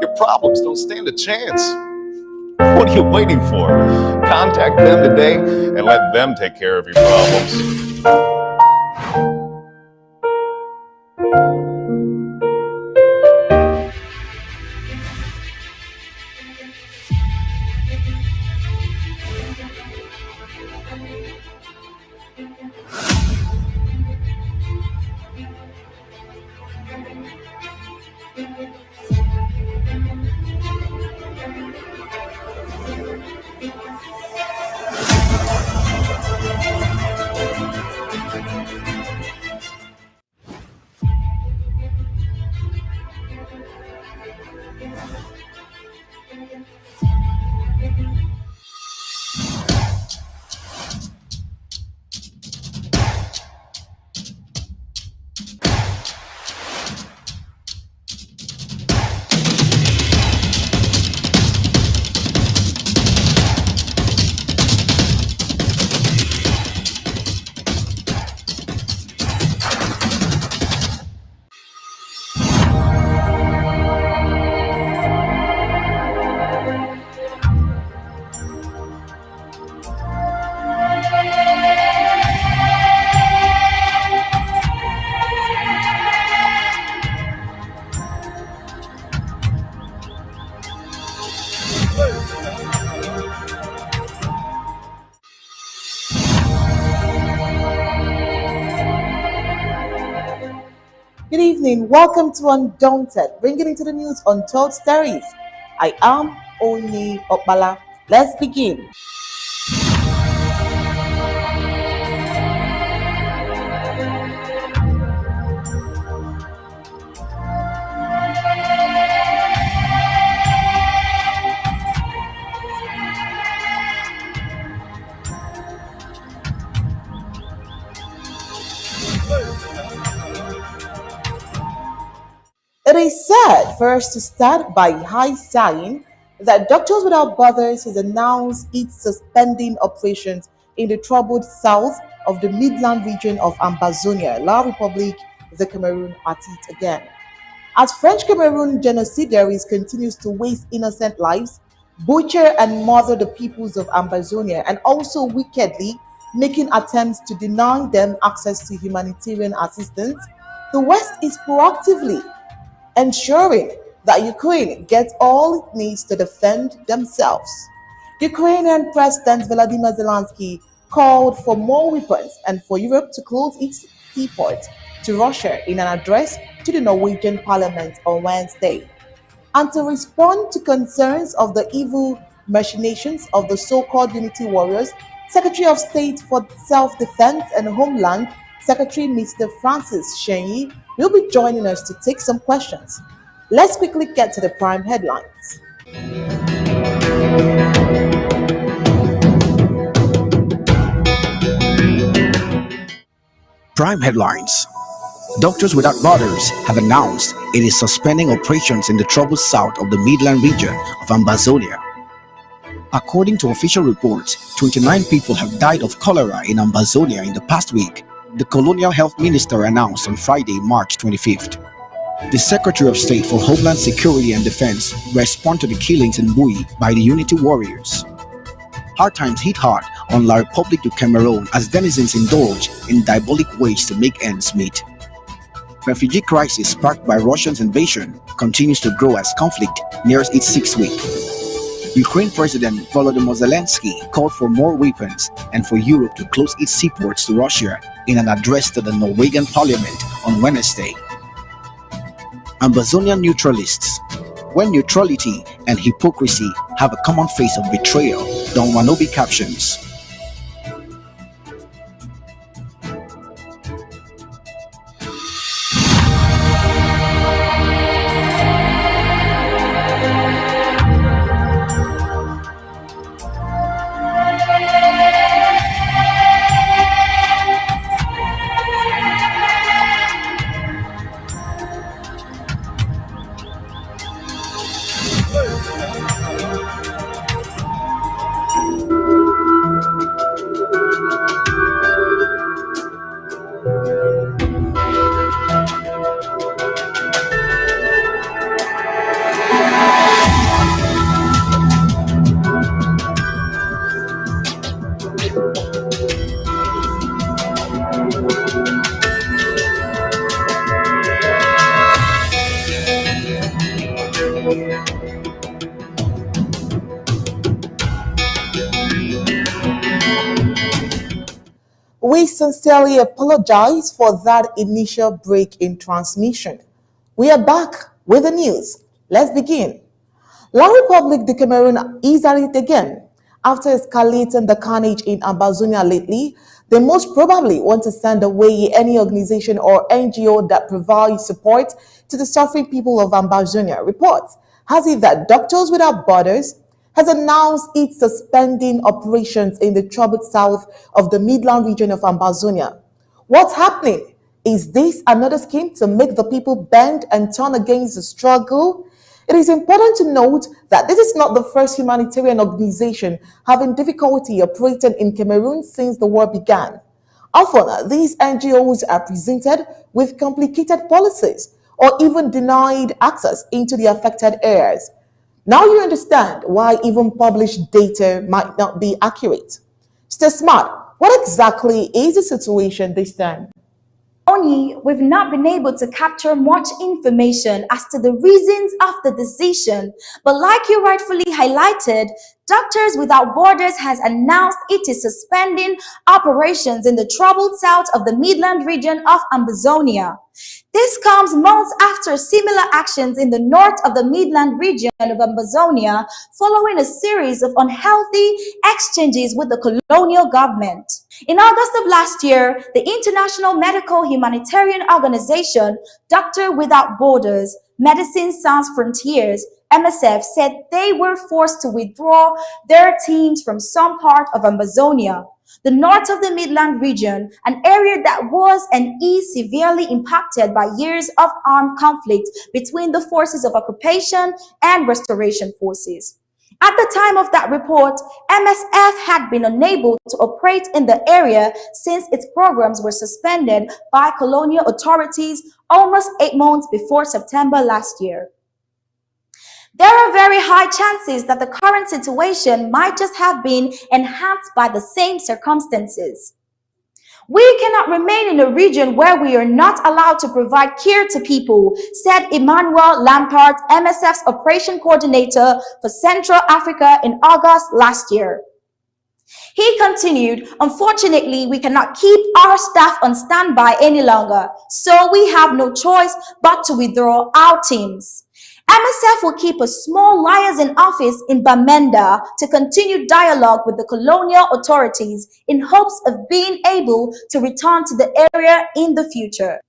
Your problems don't stand a chance. What are you waiting for? Contact them today and let them take care of your problems. Good evening. Welcome to Undaunted, bringing into the news untold stories. I am Oni Opala. Let's begin. It is sad for us to start by high saying that Doctors Without Borders has announced its suspending operations in the troubled south of the Midland region of Ambazonia, La Republic the Cameroon at it again. As French Cameroon genocidaries continues to waste innocent lives, butcher and murder the peoples of Ambazonia, and also wickedly making attempts to deny them access to humanitarian assistance, the West is proactively ensuring that Ukraine gets all it needs to defend themselves. Ukrainian President Volodymyr Zelensky called for more weapons and for Europe to close its seaport to Russia in an address to the Norwegian parliament on Wednesday. And to respond to concerns of the evil machinations of the so-called unity warriors, Secretary of State for Self-Defense and Homeland Secretary Mr. Francis Cheney will be joining us to take some questions. Let's quickly get to the prime headlines. Prime headlines. Doctors Without Borders have announced it is suspending operations in the troubled south of the Midland region of Ambazonia. According to official reports, 29 people have died of cholera in Ambazonia in the past week, the colonial health minister announced on Friday, March 25th. The Secretary of State for Homeland Security and Defense responded to the killings in Bui by the Unity Warriors. Hard times hit hard on La Republic du Cameroon as denizens indulge in diabolic ways to make ends meet. Refugee crisis sparked by Russia's invasion continues to grow as conflict nears its sixth week. Ukraine President Volodymyr Zelensky called for more weapons and for Europe to close its seaports to Russia in an address to the Norwegian parliament on Wednesday. Ambazonian neutralists. When neutrality and hypocrisy have a common face of betrayal, Don Wanobi captions. We sincerely apologize for that initial break in transmission. We are back with the news. Let's begin. La République de Cameroon is at it again. After escalating the carnage in Ambazonia lately, they most probably want to send away any organization or NGO that provides support to the suffering people of Ambazonia. Reports has it that Doctors Without Borders has announced it's suspending operations in the troubled south of the Midland region of Ambazonia. What's happening? Is this another scheme to make the people bend and turn against the struggle? It is important to note that this is not the first humanitarian organization having difficulty operating in Cameroon since the war began. Often, these NGOs are presented with complicated policies or even denied access into the affected areas. Now you understand why even published data might not be accurate. Stay smart. What exactly is the situation this time? Only we've not been able to capture much information as to the reasons of the decision, but like you rightfully highlighted, Doctors Without Borders has announced it is suspending operations in the troubled south of the Midland region of Ambazonia. This comes months after similar actions in the north of the Midland region of Ambazonia following a series of unhealthy exchanges with the colonial government. In August of last year, the International Medical Humanitarian Organization, Doctors Without Borders, Medecins Sans Frontières, MSF, said they were forced to withdraw their teams from some part of Ambazonia, the north of the Midland region, an area that was and is severely impacted by years of armed conflict between the forces of occupation and restoration forces. At the time of that report, MSF had been unable to operate in the area since its programs were suspended by colonial authorities almost 8 months before September last year. There are very high chances that the current situation might just have been enhanced by the same circumstances. We cannot remain in a region where we are not allowed to provide care to people, said Emmanuel Lampard, MSF's operation coordinator for Central Africa in August last year. He continued, unfortunately, we cannot keep our staff on standby any longer, so we have no choice but to withdraw our teams. MSF will keep a small liaison office in Bamenda to continue dialogue with the colonial authorities in hopes of being able to return to the area in the future.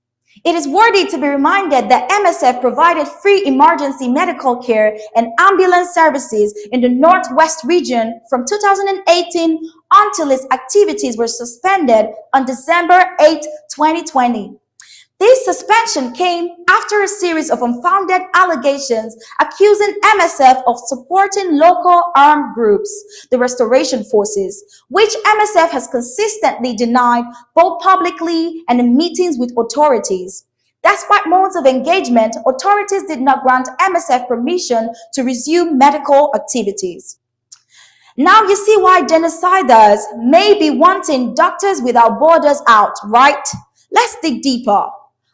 It is worthy to be reminded that MSF provided free emergency medical care and ambulance services in the Northwest region from 2018 until its activities were suspended on December 8, 2020. This suspension came after a series of unfounded allegations accusing MSF of supporting local armed groups, the Restoration Forces, which MSF has consistently denied both publicly and in meetings with authorities. Despite months of engagement, authorities did not grant MSF permission to resume medical activities. Now you see why genociders may be wanting Doctors Without Borders out, right? Let's dig deeper.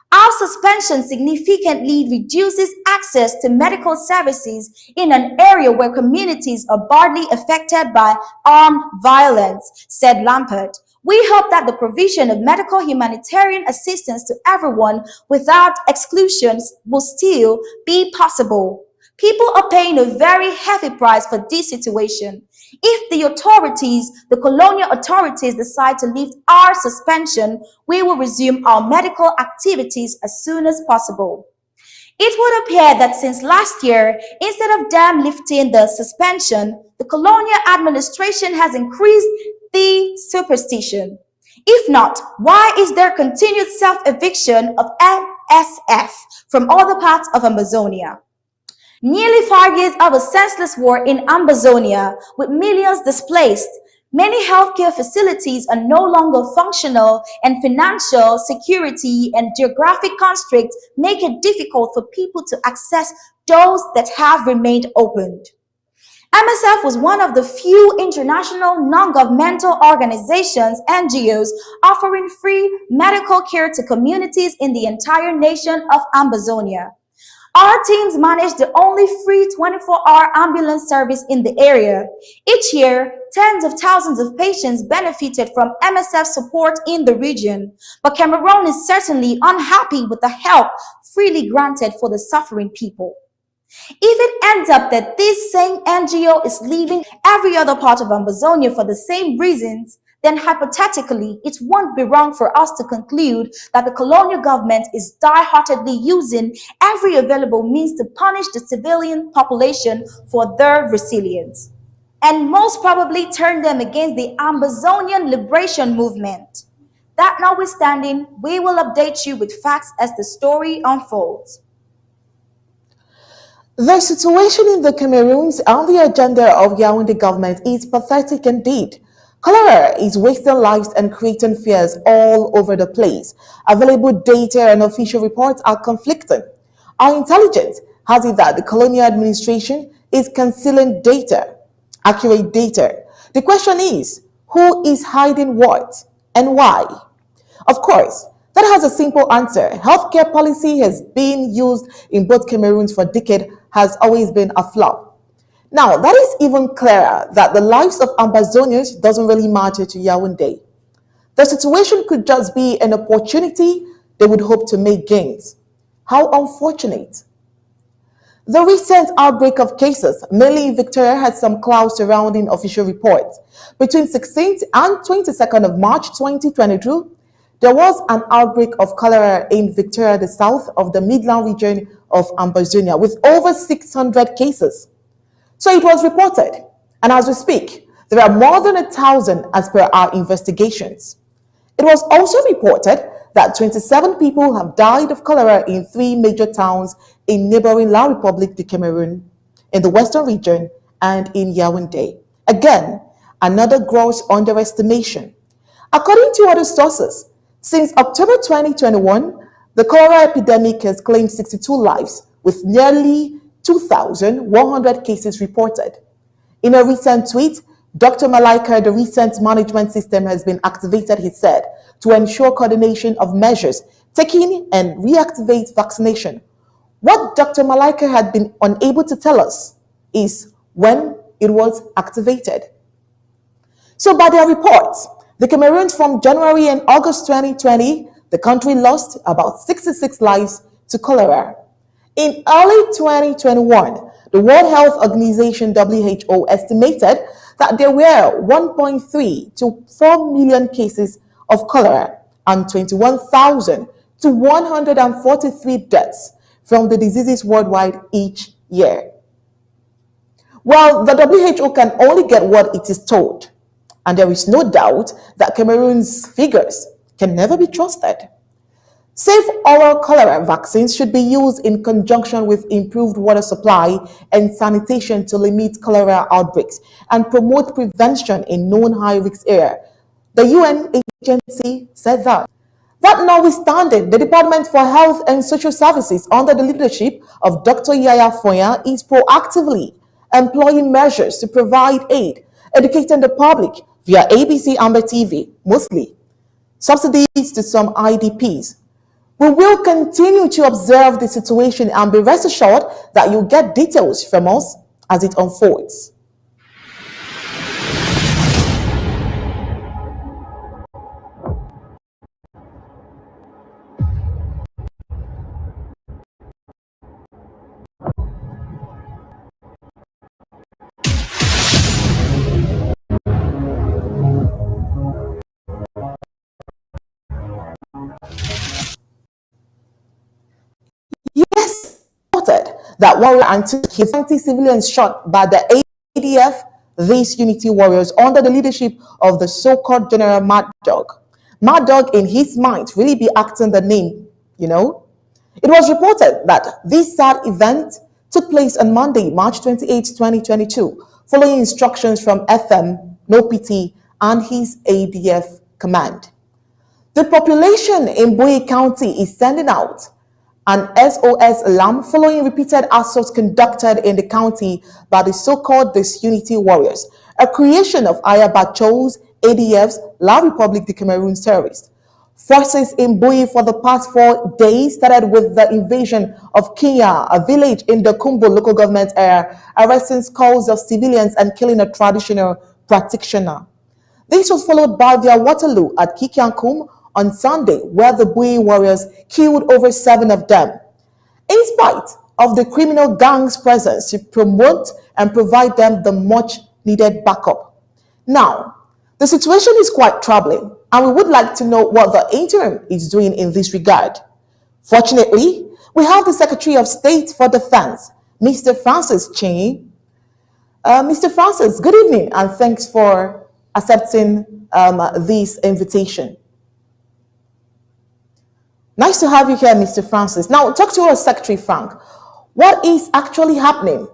Our suspension significantly reduces access to medical services in an area where communities are badly affected by armed violence, said Lampert. We hope that the provision of medical humanitarian assistance to everyone without exclusions will still be possible. People are paying a very heavy price for this situation. If the colonial authorities decide to lift our suspension, we will resume our medical activities as soon as possible. It would appear that since last year, instead of them lifting the suspension, the colonial administration has increased the superstition. If not, why is there continued self-eviction of MSF from other parts of Ambazonia? Nearly 5 years of a senseless war in Ambazonia, with millions displaced, many healthcare facilities are no longer functional, and financial security and geographic constraints make it difficult for people to access those that have remained opened. MSF was one of the few international non-governmental organizations, NGOs, offering free medical care to communities in the entire nation of Ambazonia. Our teams manage the only free 24-hour ambulance service in the area. Each year, tens of thousands of patients benefited from MSF support in the region. But Cameroon is certainly unhappy with the help freely granted for the suffering people. If it ends up that this same NGO is leaving every other part of Ambazonia for the same reasons, then hypothetically, it won't be wrong for us to conclude that the colonial government is die-heartedly using every available means to punish the civilian population for their resilience, and most probably turn them against the Ambazonian liberation movement. That notwithstanding, we will update you with facts as the story unfolds. The situation in the Cameroons on the agenda of Yaoundé government is pathetic indeed. Cholera is wasting lives and creating fears all over the place. Available data and official reports are conflicting. Our intelligence has it that the colonial administration is concealing data, accurate data. The question is, who is hiding what and why? Of course, that has a simple answer. Healthcare policy has been used in both Cameroons for decades, has always been a flop. Now, that is even clearer that the lives of Ambazonians doesn't really matter to Yaoundé. The situation could just be an opportunity they would hope to make gains. How unfortunate. The recent outbreak of cases, mainly in Victoria, had some clouds surrounding official reports. Between 16th and 22nd of March 2022, there was an outbreak of cholera in Victoria, the south of the Midland region of Ambazonia, with over 600 cases. So it was reported, and as we speak, there are more than 1,000 as per our investigations. It was also reported that 27 people have died of cholera in 3 major towns in neighboring La République du Cameroon, in the western region, and in Yaoundé. Again, another gross underestimation. According to other sources, since October 2021, the cholera epidemic has claimed 62 lives, with nearly 2,100 cases reported. In a recent tweet, Dr. Malaika, the recent management system has been activated, he said, to ensure coordination of measures taken and reactivate vaccination. What Dr. Malaika had been unable to tell us is when it was activated. So by their reports, the Cameroons from January and August 2020, the country lost about 66 lives to cholera. In early 2021, the World Health Organization WHO estimated that there were 1.3 to 4 million cases of cholera and 21,000 to 143 deaths from the diseases worldwide each year. Well, the WHO can only get what it is told, and there is no doubt that Cameroon's figures can never be trusted. Safe oral cholera vaccines should be used in conjunction with improved water supply and sanitation to limit cholera outbreaks and promote prevention in known high-risk areas. The UN agency said that. That notwithstanding, the Department for Health and Social Services, under the leadership of Dr. Yaya Foya, is proactively employing measures to provide aid, educating the public via ABC Amba TV, mostly subsidies to some IDPs. We will continue to observe the situation and be rest assured that you'll get details from us as it unfolds. Yes, reported that warrior and his 90 civilians shot by the ADF, these unity warriors under the leadership of the so-called General Mad Dog. Mad Dog, in his mind, really be acting the name, you know. It was reported that this sad event took place on Monday, March 28, 2022, following instructions from FM, No PT, and his ADF command. The population in Boye County is sending out an SOS alarm following repeated assaults conducted in the county by the so-called Disunity Warriors, a creation of Ayabacho's ADF's La République du Cameroun terrorists. Forces in Bui for the past 4 days started with the invasion of Kenya, a village in the Kumbo local government area, arresting scores of civilians and killing a traditional practitioner. This was followed by their Waterloo at Kikiankum on Sunday, where the Bui warriors killed over 7 of them. In spite of the criminal gang's presence to promote and provide them the much needed backup. Now, the situation is quite troubling, and we would like to know what the interim is doing in this regard. Fortunately, we have the Secretary of State for Defense, Mr. Francis Cheney. Mr. Francis, good evening, and thanks for accepting this invitation. Nice to have you here, Mr. Francis. Now, talk to us, Secretary Frank. What is actually happening?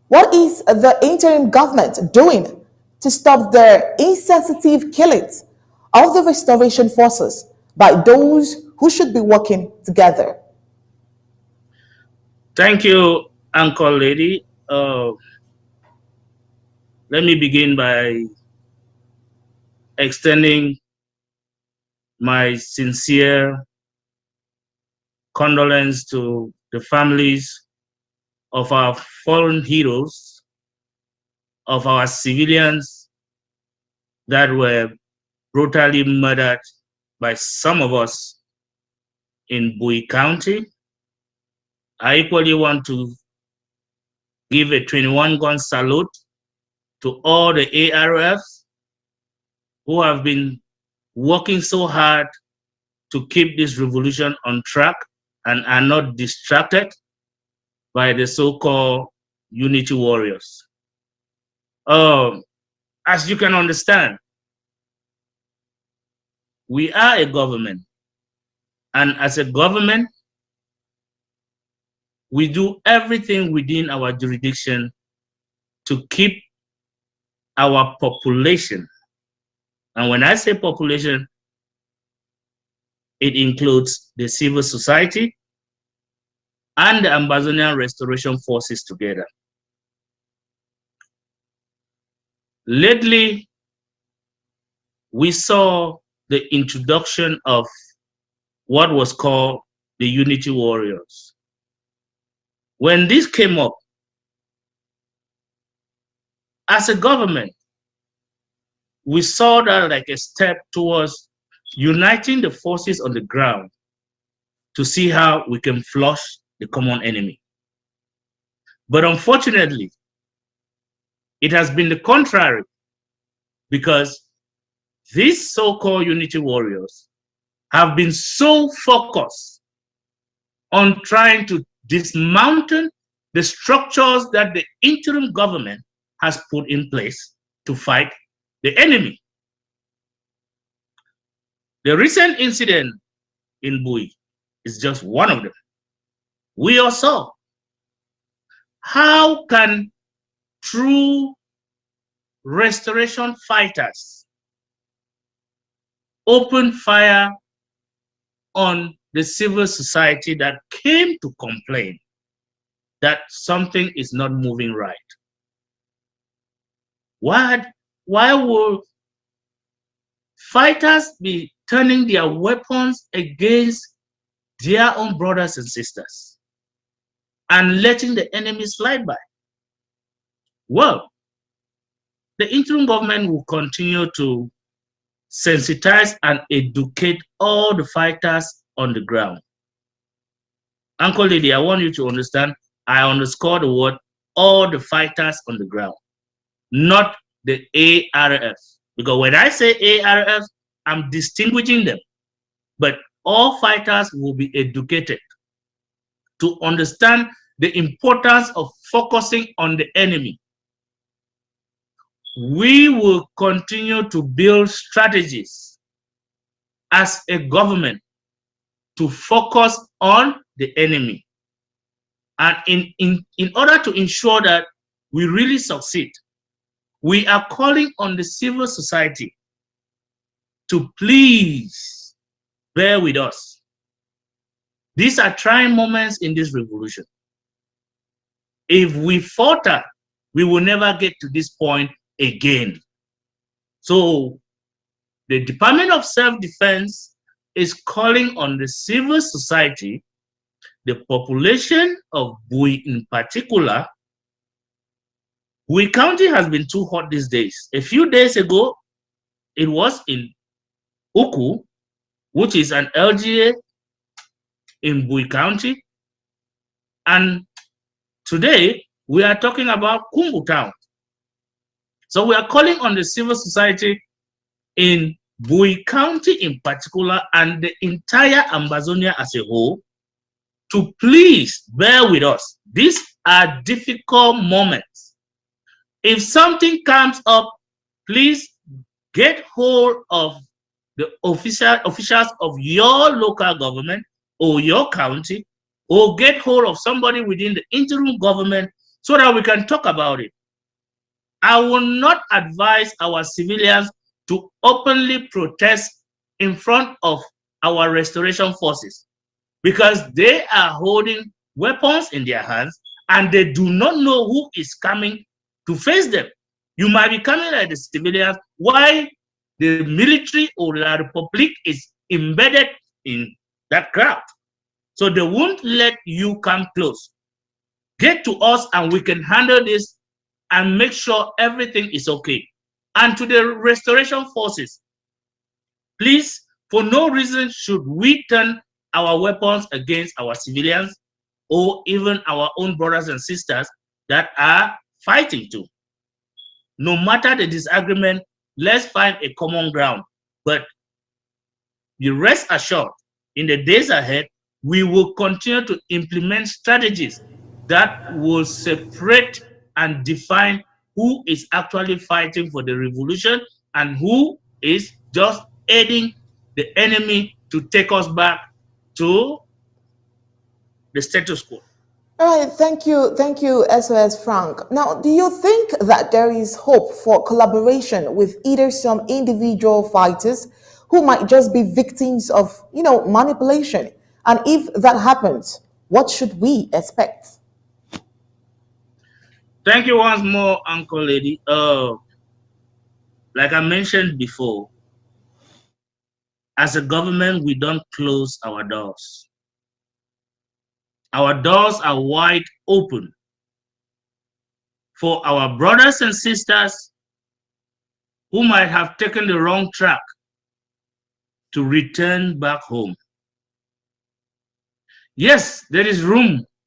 What is the interim government doing to stop the insensitive killings of the restoration forces by those who should be working together? Thank you, Uncle Lady. Let me begin by extending my sincere condolence to the families of our fallen heroes, of our civilians that were brutally murdered by some of us in Bui County. I equally want to give a 21-gun salute to all the ARFs who have been working so hard to keep this revolution on track and are not distracted by the so-called unity warriors. As you can understand, we are a government, and as a government, we do everything within our jurisdiction to keep our population, and when I say population, it includes the civil society and the Ambazonia restoration forces together. Lately, we saw the introduction of what was called the Unity Warriors. When this came up, as a government, we saw that like a step towards uniting the forces on the ground to see how we can flush the common enemy. But unfortunately, it has been the contrary, because these so-called unity warriors have been so focused on trying to dismantle the structures that the interim government has put in place to fight the enemy. The recent incident in Bui is just one of them. We all saw how can true restoration fighters open fire on the civil society that came to complain that something is not moving right. Why will fighters be turning their weapons against their own brothers and sisters and letting the enemy slide by? Well, the interim government will continue to sensitize and educate all the fighters on the ground. Uncle Lady, I want you to understand, I underscore the word all the fighters on the ground, not the ARFs. Because when I say ARFs, I'm distinguishing them. But all fighters will be educated to understand the importance of focusing on the enemy. We will continue to build strategies as a government to focus on the enemy. And in order to ensure that we really succeed, we are calling on the civil society to please bear with us. These are trying moments in this revolution. If we falter, we will never get to this point again. So the Department of Self-Defense is calling on the civil society, the population of Bui in particular. Bui County has been too hot these days. A few days ago, it was in Uku, which is an LGA in Bui County. And today, we are talking about Kumbu Town. So we are calling on the civil society in Bui County in particular and the entire Ambazonia as a whole to please bear with us. These are difficult moments. If something comes up, please get hold of the officials of your local government or your county, or get hold of somebody within the interim government so that we can talk about it. I will not advise our civilians to openly protest in front of our restoration forces because they are holding weapons in their hands and they do not know who is coming to face them. You might be coming at the civilians while the military or the republic is embedded in that crowd. So they won't let you come close. Get to us and we can handle this and make sure everything is okay. And to the restoration forces, please, for no reason should we turn our weapons against our civilians or even our own brothers and sisters that are fighting too. No matter the disagreement, let's find a common ground. But you rest assured, in the days ahead, we will continue to implement strategies that will separate and define who is actually fighting for the revolution and who is just aiding the enemy to take us back to the status quo. All right, thank you, SOS Frank. Now, do you think that there is hope for collaboration with either some individual fighters who might just be victims of, manipulation? And if that happens, what should we expect? Thank you once more, Uncle Lady. Like I mentioned before, as a government, we don't close our doors. Our doors are wide open for our brothers and sisters who might have taken the wrong track to return back home. Yes, there is room